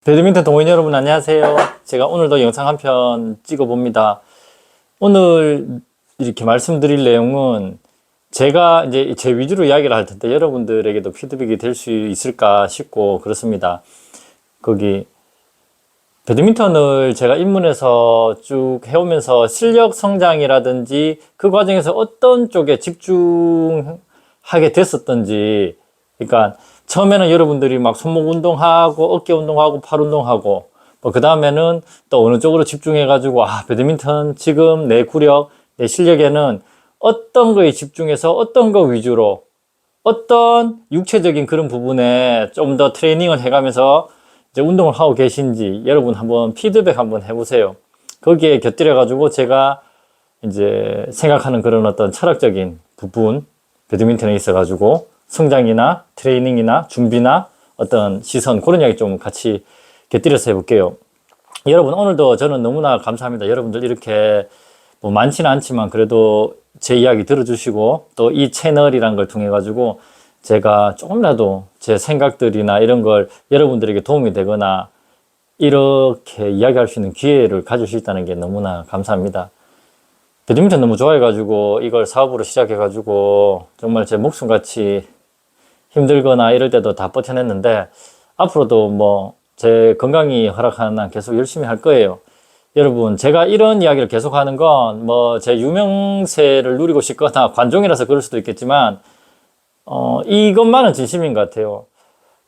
배드민턴 동호인 여러분 안녕하세요. 제가 오늘도 영상 한 편 찍어봅니다. 오늘 이렇게 말씀드릴 내용은 제가 이제 제 위주로 이야기를 할 텐데 여러분들에게도 피드백이 될 수 있을까 싶고 그렇습니다. 거기 배드민턴을 제가 입문해서 쭉 해오면서 실력 성장이라든지 그 과정에서 어떤 쪽에 집중하게 됐었던지, 그러니까 처음에는 여러분들이 막 손목 운동하고 어깨 운동하고 팔 운동하고 그 다음에는 또 어느 쪽으로 집중해 가지고 배드민턴 지금 내 구력 내 실력에는 어떤 거에 집중해서 어떤 거 위주로 어떤 육체적인 그런 부분에 좀 더 트레이닝을 해가면서 이제 운동을 하고 계신지 여러분 한번 피드백 한번 해보세요. 거기에 곁들여 가지고 제가 이제 생각하는 그런 어떤 철학적인 부분, 배드민턴에 있어 가지고 성장이나 트레이닝이나 준비나 어떤 시선, 그런 이야기 좀 같이 곁들여서 해볼게요. 여러분 오늘도 저는 너무나 감사합니다. 여러분들 이렇게 뭐 많지는 않지만 그래도 제 이야기 들어주시고 또 이 채널이란 걸 통해 가지고 제가 조금이라도 제 생각들이나 이런 걸 여러분들에게 도움이 되거나 이렇게 이야기할 수 있는 기회를 가질 수 있다는 게 너무나 감사합니다. 배드민턴 너무 좋아해가지고 이걸 사업으로 시작해가지고 정말 제 목숨같이 힘들거나 이럴 때도 다 버텨냈는데 앞으로도 뭐 제 건강이 허락하는 한 계속 열심히 할 거예요. 여러분 제가 이런 이야기를 계속 하는 건 뭐 제 유명세를 누리고 싶거나 관종이라서 그럴 수도 있겠지만 이것만은 진심인 것 같아요.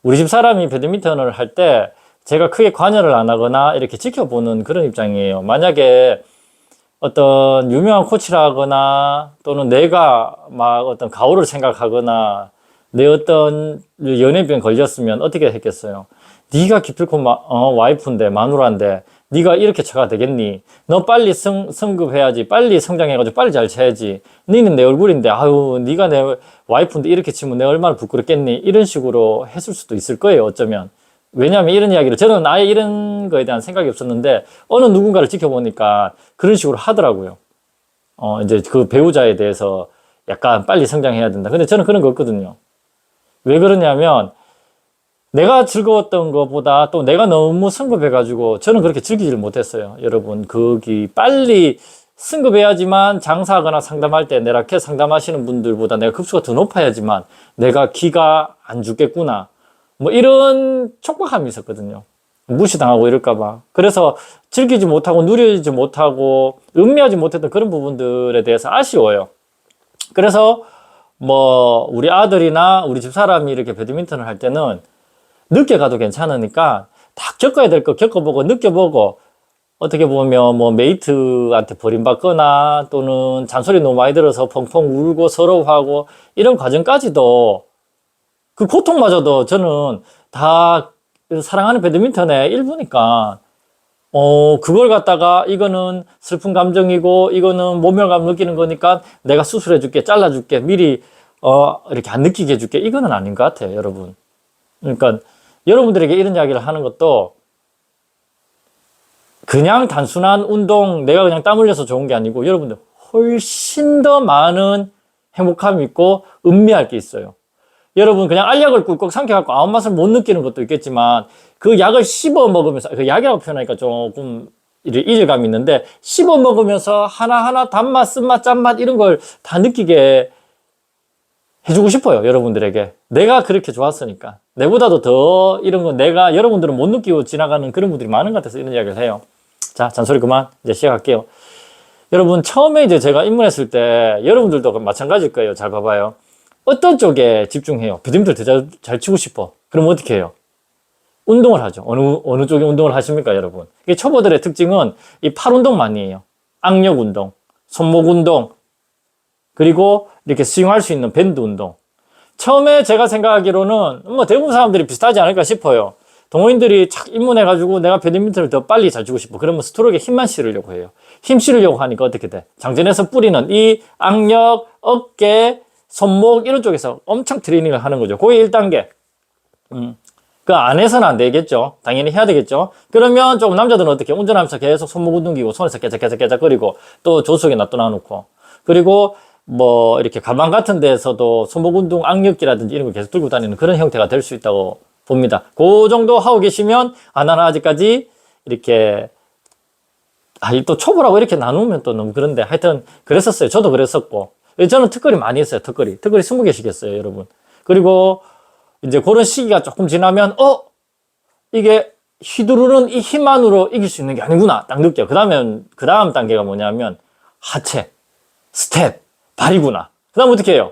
우리 집 사람이 배드민턴을 할 때 제가 크게 관여를 안 하거나 이렇게 지켜보는 그런 입장이에요. 만약에 어떤 유명한 코치라거나 또는 내가 막 어떤 가오를 생각하거나 내 어떤 연예병 걸렸으면 어떻게 했겠어요? 네가 기필코 와이프인데 마누라인데 네가 이렇게 쳐가 되겠니? 너 빨리 성급해야지. 빨리 성장해가지고 빨리 잘 쳐야지. 너는 내 얼굴인데 아유 네가 내 와이프인데 이렇게 치면 내가 얼마나 부끄럽겠니? 이런 식으로 했을 수도 있을 거예요. 어쩌면. 왜냐하면 이런 이야기를 저는 아예 이런 거에 대한 생각이 없었는데 어느 누군가를 지켜보니까 그런 식으로 하더라고요. 이제 그 배우자에 대해서 약간 빨리 성장해야 된다. 근데 저는 그런 거 없거든요. 왜 그러냐면 내가 즐거웠던 것보다 또 내가 너무 성급해가지고 저는 그렇게 즐기지를 못했어요. 여러분 거기 빨리 승급해야지만 장사하거나 상담할 때 내 라켓 상담하시는 분들보다 내가 급수가 더 높아야지만 내가 기가 안 죽겠구나 뭐 이런 촉박함이 있었거든요. 무시당하고 이럴까봐. 그래서 즐기지 못하고 누리지 못하고 음미하지 못했던 그런 부분들에 대해서 아쉬워요. 그래서 뭐 우리 아들이나 우리 집 사람이 이렇게 배드민턴을 할 때는 늦게 가도 괜찮으니까 다 겪어야 될 거 겪어보고 느껴보고 어떻게 보면 뭐 메이트한테 버림받거나 또는 잔소리 너무 많이 들어서 펑펑 울고 서러워하고 이런 과정까지도 그 고통마저도 저는 다 사랑하는 배드민턴의 일부니까 그걸 갖다가 이거는 슬픈 감정이고 이거는 모멸감 느끼는 거니까 내가 수술해 줄게 잘라줄게 미리 이렇게 안 느끼게 해줄게 이거는 아닌 것 같아요. 여러분 그러니까 여러분들에게 이런 이야기를 하는 것도 그냥 단순한 운동 내가 그냥 땀 흘려서 좋은 게 아니고 여러분들 훨씬 더 많은 행복감이 있고 음미할 게 있어요. 여러분 그냥 알약을 꿀꺽 삼켜갖고 아무 맛을 못 느끼는 것도 있겠지만 그 약을 씹어 먹으면서 그 약이라고 표현하니까 조금 이질감이 있는데 씹어 먹으면서 하나하나 단맛 쓴맛 짠맛 이런 걸 다 느끼게 해주고 싶어요. 여러분들에게 내가 그렇게 좋았으니까 내보다도 더 이런 거 내가 여러분들은 못 느끼고 지나가는 그런 분들이 많은 것 같아서 이런 이야기를 해요. 자 잔소리 그만 이제 시작할게요. 여러분 처음에 이제 제가 입문했을 때 여러분들도 마찬가지일 거예요. 잘 봐봐요. 어떤 쪽에 집중해요? 배드민턴 더 잘 치고 싶어. 그럼 어떻게 해요? 운동을 하죠. 어느 쪽에 운동을 하십니까, 여러분? 이 초보들의 특징은 이 팔 운동 많이 해요. 악력 운동, 손목 운동, 그리고 이렇게 스윙할 수 있는 밴드 운동. 처음에 제가 생각하기로는 뭐 대부분 사람들이 비슷하지 않을까 싶어요. 동호인들이 착 입문해가지고 내가 배드민턴을 더 빨리 잘 치고 싶어. 그러면 스트로크에 힘만 실으려고 해요. 힘 실으려고 하니까 어떻게 돼? 장전에서 뿌리는 이 악력, 어깨, 손목 이런 쪽에서 엄청 트레이닝을 하는 거죠. 그게 1단계. 그 안에서는 안 되겠죠. 당연히 해야 되겠죠. 그러면 좀 남자들은 어떻게 운전하면서 계속 손목 운동기고 손에서 깨작깨작깨작거리고 또 조수석에 놔둬 놓고 그리고 뭐 이렇게 가방 같은 데에서도 손목 운동 악력기라든지 이런 걸 계속 들고 다니는 그런 형태가 될 수 있다고 봅니다. 그 정도 하고 계시면, 나는 아직까지 이렇게, 또 초보라고 이렇게 나누면 또 너무 그런데, 하여튼, 그랬었어요. 저도 그랬었고. 저는 턱걸이 많이 했어요, 턱걸이. 턱걸이 20개씩 했어요, 여러분. 그리고, 이제 그런 시기가 조금 지나면, 이게 휘두르는 이 힘만으로 이길 수 있는 게 아니구나. 딱 느껴요. 그 다음 단계가 뭐냐면, 하체, 스텝, 발이구나. 그 다음 어떻게 해요?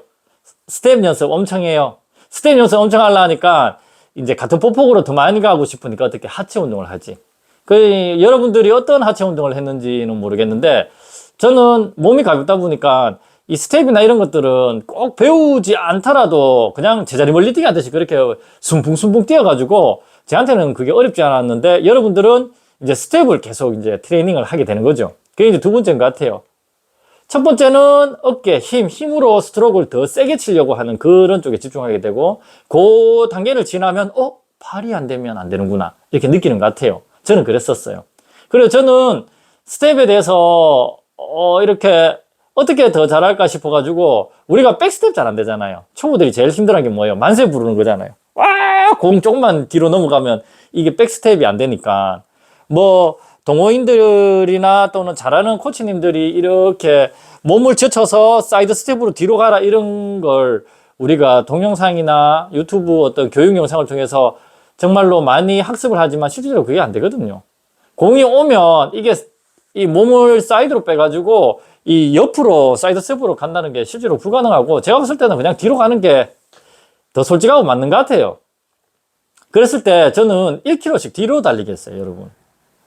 스텝 연습 엄청 해요. 스텝 연습 엄청 하려니까, 이제 같은 포폭으로 더 많이 가고 싶으니까 어떻게 하체 운동을 하지. 여러분들이 어떤 하체 운동을 했는지는 모르겠는데, 저는 몸이 가볍다 보니까 이 스텝이나 이런 것들은 꼭 배우지 않더라도 그냥 제자리 멀리 뛰기 하듯이 그렇게 순풍순풍 뛰어가지고 저한테는 그게 어렵지 않았는데, 여러분들은 이제 스텝을 계속 이제 트레이닝을 하게 되는 거죠. 그게 이제 두 번째인 것 같아요. 첫 번째는 어깨, 힘으로 스트로크를 더 세게 치려고 하는 그런 쪽에 집중하게 되고, 그 단계를 지나면, 발이 안 되면 안 되는구나. 이렇게 느끼는 것 같아요. 저는 그랬었어요. 그리고 저는 스텝에 대해서, 이렇게 어떻게 더 잘할까 싶어가지고, 우리가 백스텝 잘 안 되잖아요. 초보들이 제일 힘들어하는 게 뭐예요? 만세 부르는 거잖아요. 공 조금만 뒤로 넘어가면 이게 백스텝이 안 되니까. 동호인들이나 또는 잘하는 코치님들이 이렇게 몸을 젖혀서 사이드 스텝으로 뒤로 가라 이런 걸 우리가 동영상이나 유튜브 어떤 교육 영상을 통해서 정말로 많이 학습을 하지만 실제로 그게 안 되거든요. 공이 오면 이게 이 몸을 사이드로 빼가지고 이 옆으로 사이드 스텝으로 간다는 게 실제로 불가능하고, 제가 봤을 때는 그냥 뒤로 가는 게 더 솔직하고 맞는 것 같아요. 그랬을 때 저는 1km씩 뒤로 달리기 했어요,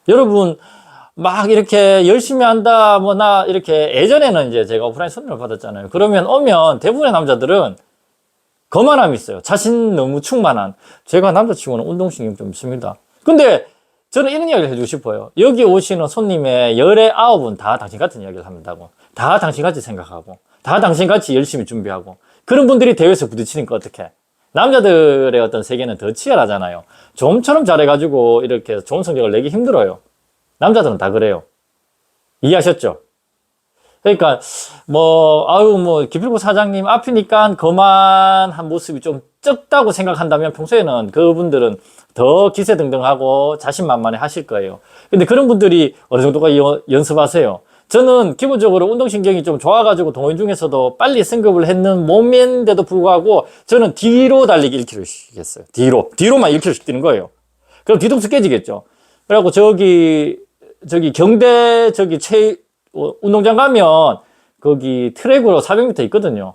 여러분, 막 이렇게 열심히 한다, 이렇게 예전에는 이제 제가 오프라인 선임을 받았잖아요. 그러면 오면 대부분의 남자들은 거만함이 있어요. 자신 너무 충만한. 제가 남자치고는 운동신경 좀 있습니다. 근데 저는 이런 이야기를 해주고 싶어요. 여기 오시는 손님의 19은 다 당신 같은 이야기를 한다고. 다 당신같이 생각하고, 다 당신같이 열심히 준비하고, 그런 분들이 대회에서 부딪히니까 어떡해. 남자들의 어떤 세계는 더 치열하잖아요. 좀처럼 잘해가지고 이렇게 좋은 성적을 내기 힘들어요. 남자들은 다 그래요. 이해하셨죠? 그러니까 기필코 사장님 앞이니까 거만한 모습이 좀 적다고 생각한다면 평소에는 그분들은 더 기세등등하고 자신만만해 하실 거예요. 근데 그런 분들이 어느 정도까지 연습하세요. 저는 기본적으로 운동신경이 좀 좋아가지고 동호인 중에서도 빨리 승급을 했는 몸인데도 불구하고 저는 뒤로 달리기 1km씩 했어요. 뒤로만 1km씩 뛰는 거예요. 그럼 뒤통수 깨지겠죠. 그래갖고 저기 경대 운동장 가면 거기 트랙으로 400m 있거든요.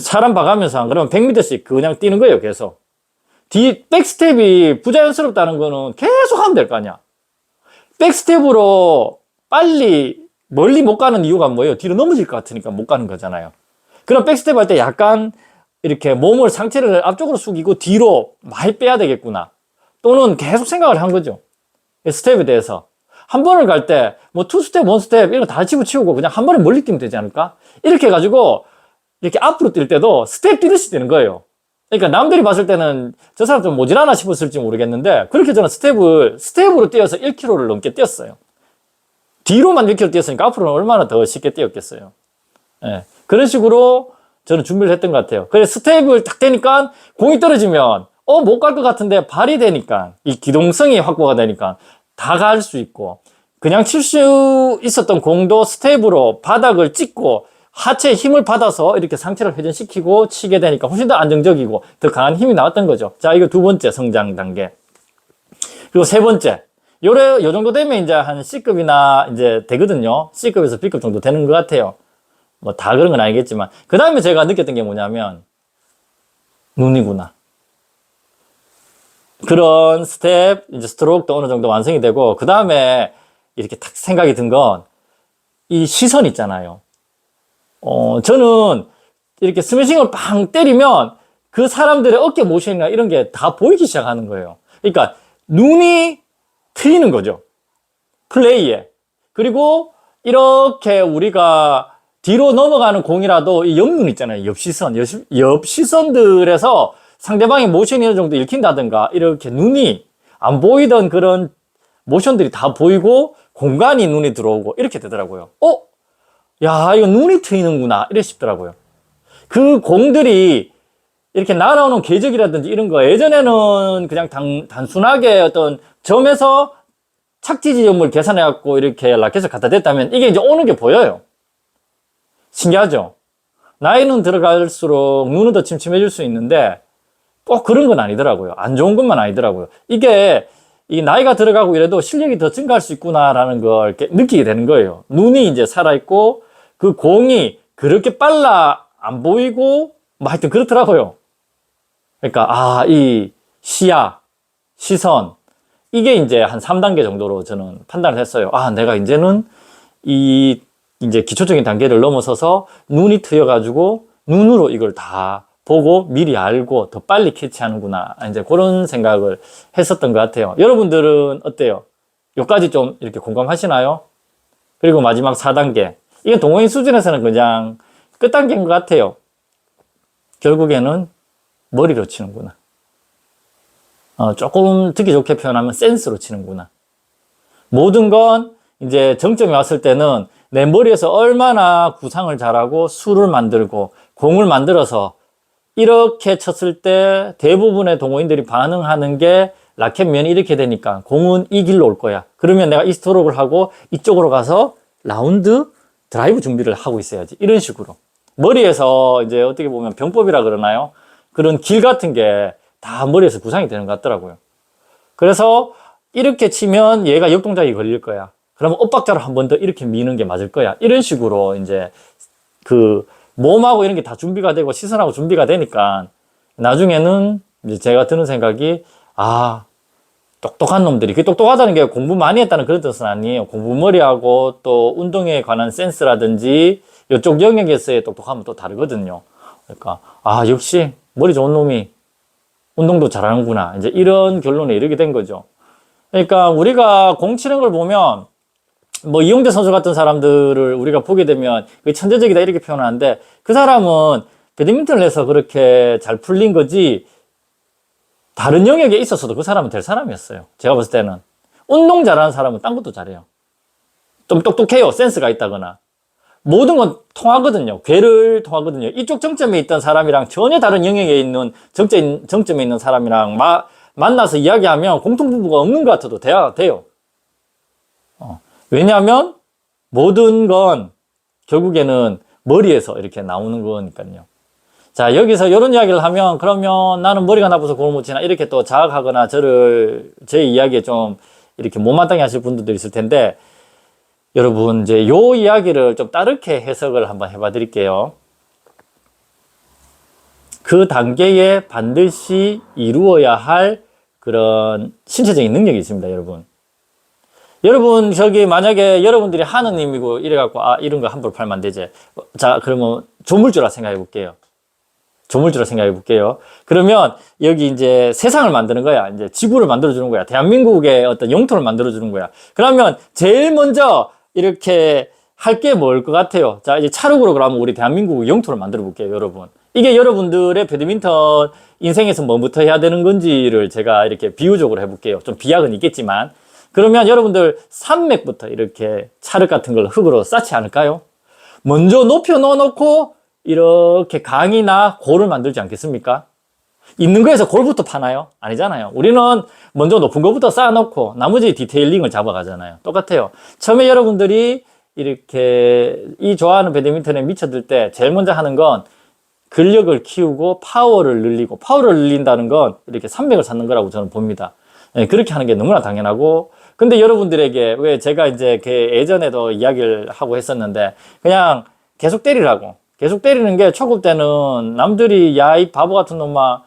사람 봐가면서 안 그러면 100m씩 그냥 뛰는 거예요, 계속. 백스텝이 부자연스럽다는 거는 계속 하면 될 거 아니야. 백스텝으로 빨리 멀리 못 가는 이유가 뭐예요? 뒤로 넘어질 것 같으니까 못 가는 거잖아요. 그럼 백스텝 할 때 약간 이렇게 상체를 앞쪽으로 숙이고 뒤로 많이 빼야 되겠구나. 또는 계속 생각을 한 거죠. 스텝에 대해서. 한 번을 갈 때, 투스텝, 원스텝, 이런 거 다 집어치우고 그냥 한 번에 멀리 뛰면 되지 않을까? 이렇게 해가지고, 이렇게 앞으로 뛸 때도 스텝 뛰듯이 뛰는 거예요. 그러니까 남들이 봤을 때는 저 사람 좀 모질하나 싶었을지 모르겠는데, 그렇게 저는 스텝으로 뛰어서 1km를 넘게 뛰었어요. 뒤로만 1km 뛰었으니까 앞으로는 얼마나 더 쉽게 뛰었겠어요. 예. 그런 식으로 저는 준비를 했던 것 같아요. 그래서 스텝을 딱 떼니까 공이 떨어지면, 못 갈 것 같은데 발이 되니까, 이 기동성이 확보가 되니까 다 갈 수 있고, 그냥 칠 수 있었던 공도 스텝으로 바닥을 찍고 하체에 힘을 받아서 이렇게 상체를 회전시키고 치게 되니까 훨씬 더 안정적이고 더 강한 힘이 나왔던 거죠. 자, 이거 두 번째 성장 단계. 그리고 세 번째. 요 정도 되면 이제 한 C급이나 이제 되거든요. C급에서 B급 정도 되는 것 같아요. 다 그런 건 아니겠지만. 그 다음에 제가 느꼈던 게 뭐냐면, 눈이구나. 그런 스텝, 이제 스트로크도 어느 정도 완성이 되고, 그 다음에 이렇게 탁 생각이 든 건, 이 시선 있잖아요. 저는 이렇게 스매싱을 빵 때리면 그 사람들의 어깨 모션이나 이런 게 다 보이기 시작하는 거예요. 그러니까 눈이 틀리는 거죠. 플레이에. 그리고 이렇게 우리가 뒤로 넘어가는 공이라도 이 옆눈 있잖아요. 옆시선들에서 상대방의 모션이 어느 정도 읽힌다든가 이렇게 눈이 안 보이던 그런 모션들이 다 보이고 공간이 눈에 들어오고 이렇게 되더라고요. 야, 이거 눈이 트이는구나. 이래 싶더라고요. 그 공들이 이렇게 날아오는 궤적이라든지 이런 거 예전에는 그냥 단순하게 어떤 점에서 착지 지점을 계산해 갖고 이렇게 라켓을 갖다 댔다면 이게 이제 오는 게 보여요. 신기하죠? 나이는 들어갈수록 눈은 더 침침해질 수 있는데 꼭 그런 건 아니더라고요. 안 좋은 것만 아니더라고요. 이게 이 나이가 들어가고 이래도 실력이 더 증가할 수 있구나라는 걸 이렇게 느끼게 되는 거예요. 눈이 이제 살아있고 그 공이 그렇게 빨라 안 보이고 뭐 하여튼 그렇더라고요. 그러니까 이 시야, 시선 이게 이제 한 3단계 정도로 저는 판단을 했어요. 내가 이제는 이 이제 기초적인 단계를 넘어서서 눈이 트여가지고 눈으로 이걸 다 보고 미리 알고 더 빨리 캐치하는구나. 이제 그런 생각을 했었던 것 같아요. 여러분들은 어때요? 여기까지 좀 이렇게 공감하시나요? 그리고 마지막 4단계. 이건 동호인 수준에서는 그냥 끝 단계인 것 같아요. 결국에는 머리로 치는구나. 조금 듣기 좋게 표현하면 센스로 치는구나. 모든 건 이제 정점이 왔을 때는 내 머리에서 얼마나 구상을 잘하고 수를 만들고 공을 만들어서 이렇게 쳤을 때 대부분의 동호인들이 반응하는 게 라켓면이 이렇게 되니까 공은 이 길로 올 거야. 그러면 내가 이 스트로크를 하고 이쪽으로 가서 라운드 드라이브 준비를 하고 있어야지. 이런 식으로. 머리에서 이제 어떻게 보면 병법이라 그러나요? 그런 길 같은 게 다 머리에서 구상이 되는 것 같더라고요. 그래서 이렇게 치면 얘가 역동작이 걸릴 거야. 그러면 엇박자로 한 번 더 이렇게 미는 게 맞을 거야. 이런 식으로 이제 그 몸하고 이런 게 다 준비가 되고 시선하고 준비가 되니까 나중에는 이제 제가 드는 생각이 똑똑한 놈들이, 그 똑똑하다는 게 공부 많이 했다는 그런 뜻은 아니에요. 공부머리하고 또 운동에 관한 센스라든지 이쪽 영역에서의 똑똑함은 또 다르거든요. 그러니까 역시 머리 좋은 놈이 운동도 잘하는구나. 이제 이런 결론에 이르게 된 거죠. 그러니까 우리가 공 치는 걸 보면 뭐 이용재 선수 같은 사람들을 우리가 보게 되면 천재적이다 이렇게 표현하는데 그 사람은 배드민턴을 해서 그렇게 잘 풀린 거지 다른 영역에 있어서도 그 사람은 될 사람이었어요. 제가 봤을 때는 운동 잘하는 사람은 딴 것도 잘해요. 좀 똑똑해요. 센스가 있다거나 모든 건 통하거든요. 궤를 통하거든요. 이쪽 정점에 있던 사람이랑 전혀 다른 영역에 있는 정점에 있는 사람이랑 만나서 이야기하면 공통부부가 없는 것 같아도 돼요. 왜냐하면 모든 건 결국에는 머리에서 이렇게 나오는 거니까요. 자, 여기서 이런 이야기를 하면 그러면 나는 머리가 나빠서 공을 못 치나 이렇게 또 자학하거나 제 이야기에 좀 이렇게 못마땅해 하실 분들도 있을 텐데 여러분 이제 요 이야기를 좀 다르게 해석을 한번 해봐 드릴게요. 그 단계에 반드시 이루어야 할 그런 신체적인 능력이 있습니다, 여러분. 여러분 저기 만약에 여러분들이 하느님이고 이래갖고 이런 거 함부로 팔면 안 되지. 자, 그러면 조물주라 생각해 볼게요. 그러면 여기 이제 세상을 만드는 거야. 이제 지구를 만들어주는 거야. 대한민국의 어떤 영토를 만들어주는 거야. 그러면 제일 먼저 이렇게 할 게 뭘 것 같아요? 자, 이제 찰흙으로 그러면 우리 대한민국 영토를 만들어 볼게요, 여러분. 이게 여러분들의 배드민턴 인생에서 뭐부터 해야 되는 건지를 제가 이렇게 비유적으로 해볼게요. 좀 비약은 있겠지만. 그러면 여러분들 산맥부터 이렇게 찰흙 같은 걸 흙으로 쌓지 않을까요? 먼저 높여 넣어놓고 이렇게 강이나 골을 만들지 않겠습니까? 있는 거에서 골부터 파나요? 아니잖아요. 우리는 먼저 높은 것부터 쌓아놓고 나머지 디테일링을 잡아가잖아요. 똑같아요. 처음에 여러분들이 이렇게 좋아하는 배드민턴에 미쳐들 때 제일 먼저 하는 건 근력을 키우고 파워를 늘린다는 건 이렇게 산맥을 쌓는 거라고 저는 봅니다. 그렇게 하는 게 너무나 당연하고 근데 여러분들에게 왜 제가 이제 예전에도 이야기를 하고 했었는데 그냥 계속 때리는 게 초급 때는 남들이 이 바보 같은 놈아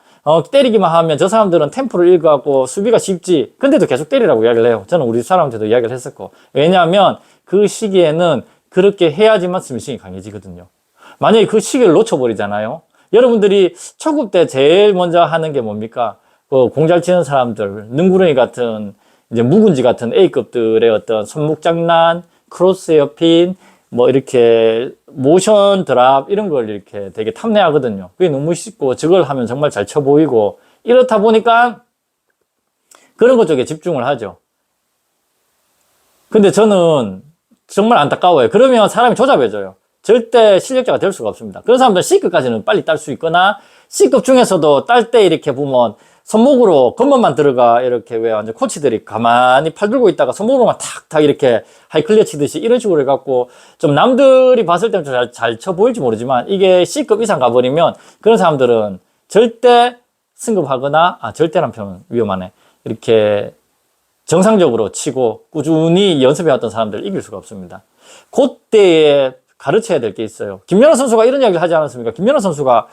때리기만 하면 저 사람들은 템포를 읽어갖고 수비가 쉽지. 근데도 계속 때리라고 이야기를 해요. 저는 우리 사람한테도 이야기를 했었고. 왜냐하면 그 시기에는 그렇게 해야지만 스매싱이 강해지거든요. 만약에 그 시기를 놓쳐버리잖아요. 여러분들이 초급 때 제일 먼저 하는 게 뭡니까? 공 잘 치는 사람들, 능구렁이 같은 이제 묵은지 같은 A급들의 어떤 손목장난, 크로스 헤어핀, 뭐 이렇게 모션 드랍 이런 걸 이렇게 되게 탐내하거든요. 그게 너무 쉽고 저걸 하면 정말 잘 쳐 보이고 이렇다 보니까 그런 것 쪽에 집중을 하죠. 근데 저는 정말 안타까워요. 그러면 사람이 조잡해져요. 절대 실력자가 될 수가 없습니다. 그런 사람들은 C급까지는 빨리 딸 수 있거나 C급 중에서도 딸 때 이렇게 보면 손목으로 겉멋만 들어가 이렇게 왜 완전 코치들이 가만히 팔 들고 있다가 손목으로만 탁탁 이렇게 하이클리어 치듯이 이런 식으로 해갖고 좀 남들이 봤을 때는 잘 쳐 보일지 모르지만 이게 C급 이상 가버리면 그런 사람들은 절대 승급하거나 절대란 표현 위험하네. 이렇게 정상적으로 치고 꾸준히 연습해왔던 사람들을 이길 수가 없습니다. 그때에 가르쳐야 될 게 있어요. 김연아 선수가 이런 이야기를 하지 않았습니까? 김연아 선수가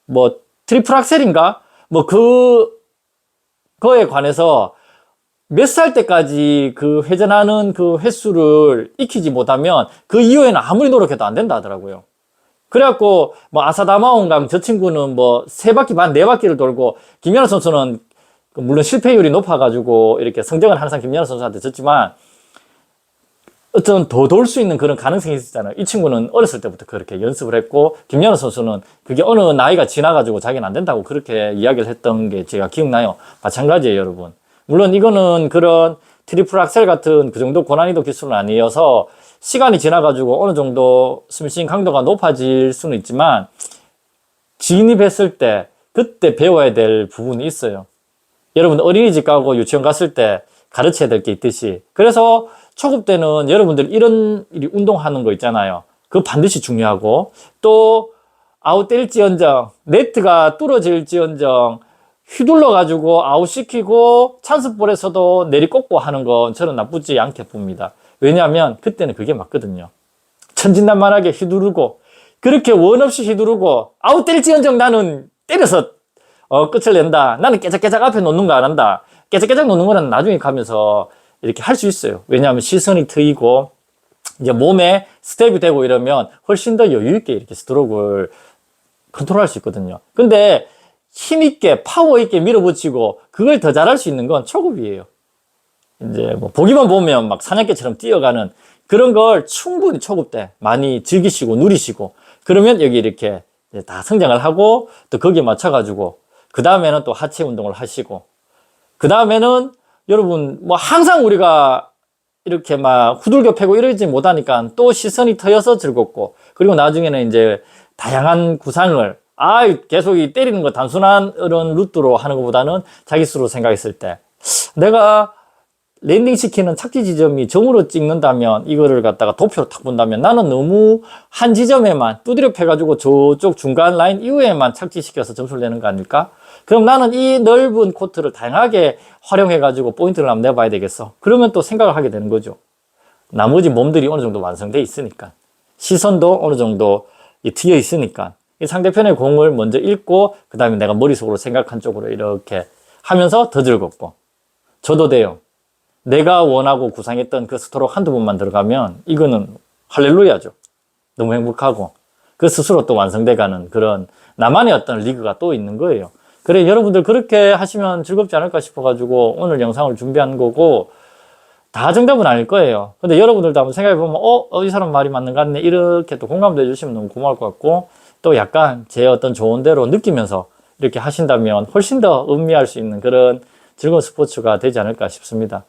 뭐 트리플 악셀인가? 뭐 그거에 관해서 몇 살 때까지 그 회전하는 그 횟수를 익히지 못하면 그 이후에는 아무리 노력해도 안 된다 하더라고요. 그래갖고 뭐 아사다마온강 저 친구는 뭐 3바퀴 반 4바퀴를 돌고 김연아 선수는 물론 실패율이 높아가지고 이렇게 성적은 항상 김연아 선수한테 졌지만 어떤 더 돌 수 있는 그런 가능성이 있었잖아요. 이 친구는 어렸을 때부터 그렇게 연습을 했고 김연아 선수는 그게 어느 나이가 지나가지고 자기는 안 된다고 그렇게 이야기를 했던 게 제가 기억나요. 마찬가지예요, 여러분. 물론 이거는 그런 트리플 악셀 같은 그 정도 고난이도 기술은 아니어서 시간이 지나가지고 어느 정도 스매싱 강도가 높아질 수는 있지만 진입했을 때 그때 배워야 될 부분이 있어요. 여러분 어린이집 가고 유치원 갔을 때 가르쳐야 될 게 있듯이. 그래서 초급 때는 여러분들 이런 운동하는 거 있잖아요. 그거 반드시 중요하고 또 아웃될지언정 네트가 뚫어질지언정 휘둘러 가지고 아웃시키고 찬스볼에서도 내리꽂고 하는 건 저는 나쁘지 않게 봅니다. 왜냐하면 그때는 그게 맞거든요. 천진난만하게 휘두르고 그렇게 원 없이 휘두르고 아웃될지언정 나는 때려서 끝을 낸다. 나는 깨작깨작 앞에 놓는 거 안 한다. 깨작깨작 놓는 거는 나중에 가면서 이렇게 할 수 있어요. 왜냐하면 시선이 트이고 이제 몸에 스텝이 되고 이러면 훨씬 더 여유 있게 이렇게 스트로크를 컨트롤할 수 있거든요. 근데 힘 있게 파워 있게 밀어붙이고 그걸 더 잘할 수 있는 건 초급이에요. 이제 뭐 보기만 보면 막 사냥개처럼 뛰어가는 그런 걸 충분히 초급 때 많이 즐기시고 누리시고 그러면 여기 이렇게 다 성장을 하고 또 거기에 맞춰가지고 그 다음에는 또 하체 운동을 하시고 그 다음에는 여러분 뭐 항상 우리가 이렇게 막 후들겨 패고 이러지 못하니까 또 시선이 트여서 즐겁고 그리고 나중에는 이제 다양한 구상을 계속 이 때리는 거 단순한 이런 루트로 하는 것보다는 자기 스스로 생각했을 때 내가 랜딩 시키는 착지 지점이 점으로 찍는다면 이거를 갖다가 도표로 탁 본다면 나는 너무 한 지점에만 두드려 패가지고 저쪽 중간 라인 이후에만 착지시켜서 점수를 내는 거 아닐까? 그럼 나는 이 넓은 코트를 다양하게 활용해가지고 포인트를 한번 내봐야 되겠어. 그러면 또 생각을 하게 되는 거죠. 나머지 몸들이 어느 정도 완성돼 있으니까. 시선도 어느 정도 트여 있으니까. 이 상대편의 공을 먼저 읽고 그 다음에 내가 머릿속으로 생각한 쪽으로 이렇게 하면서 더 즐겁고. 저도 돼요. 내가 원하고 구상했던 그 스트로크 한두 번만 들어가면 이거는 할렐루야죠. 너무 행복하고 그 스스로 또 완성돼가는 그런 나만의 어떤 리그가 또 있는 거예요. 그래 여러분들 그렇게 하시면 즐겁지 않을까 싶어가지고 오늘 영상을 준비한 거고 다 정답은 아닐 거예요. 근데 여러분들도 한번 생각해보면 이 사람 말이 맞는 것 같네 이렇게 또 공감도 해주시면 너무 고마울 것 같고 또 약간 제 어떤 조언대로 느끼면서 이렇게 하신다면 훨씬 더 음미할 수 있는 그런 즐거운 스포츠가 되지 않을까 싶습니다.